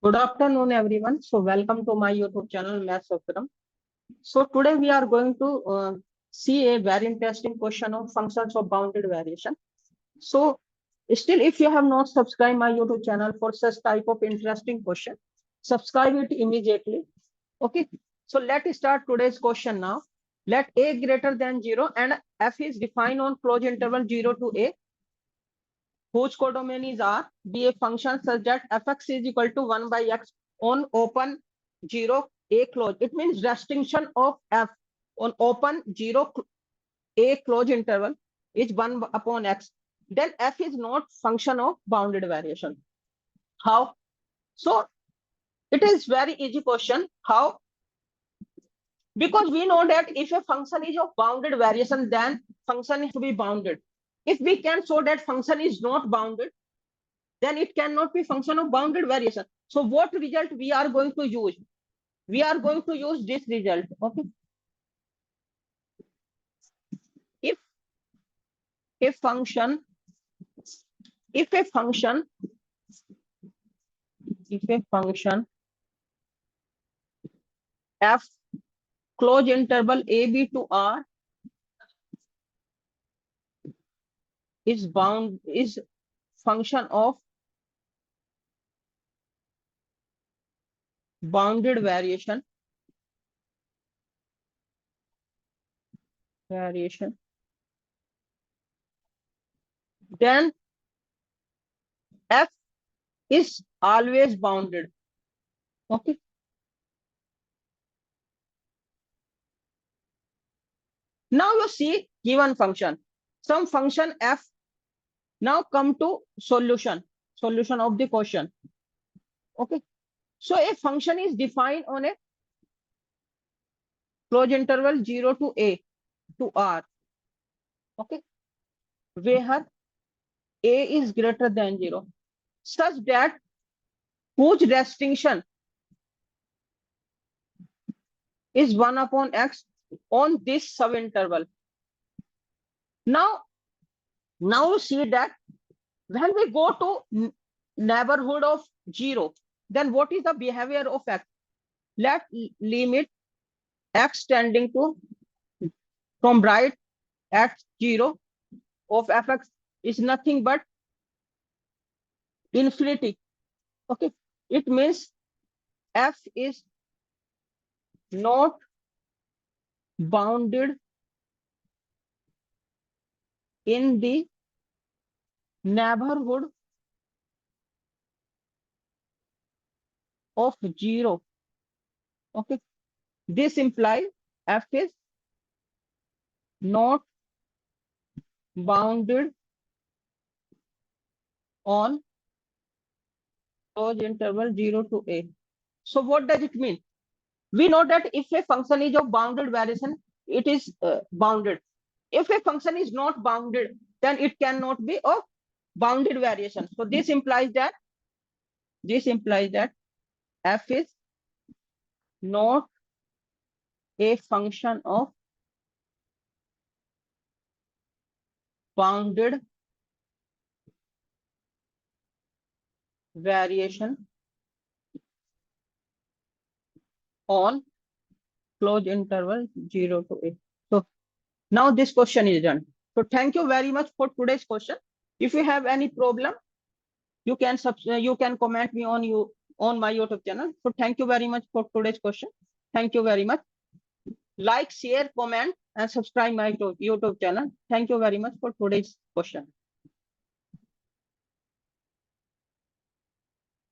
Good afternoon, everyone. So, welcome to my YouTube channel, Maths Optimum. So, today we are going to see a very interesting question of functions of bounded variation. So, still, if you have not subscribed my YouTube channel for such type of interesting question, subscribe it immediately. Okay. So, let's start today's question now. Let a greater than 0 and f is defined on closed interval 0 to a, whose codomain is R, be a function such that fx is equal to 1 by x on open 0 a close. It means restriction of f on open 0 a closed interval is 1 upon x. Then f is not function of bounded variation. How? So it is very easy question. How? Because we know that if a function is of bounded variation, then function is to be bounded. If we can show that function is not bounded, then it cannot be function of bounded variation. So what result we are going to use? We are going to use this result. Okay. If a function f close interval a b to r is function of bounded variation, then f is always bounded. Okay. Now you see given function, some function f. Now come to solution of the question. Okay. So a function is defined on a closed interval 0 to a to r. Okay. Where a is greater than 0, such that whose restriction is 1 upon x on this subinterval. Now you see that when we go to neighborhood of 0, then what is the behavior of x? Let limit x tending to from right at 0 of fx is nothing but infinity. Okay. It means f is not bounded in the neighborhood of 0. Okay. This implies f is not bounded on closed interval 0 to a. So what does it mean? We know that if a function is of bounded variation, it is bounded. If a function is not bounded, then it cannot be of bounded variation. So this implies that f is not a function of bounded variation on closed interval 0 to a. So now this question is done. So thank you very much for today's question. If you have any problem, you can comment me on my YouTube channel. So thank you very much for today's question. Thank you very much. Like, share, comment, and subscribe my YouTube channel. Thank you very much for today's question.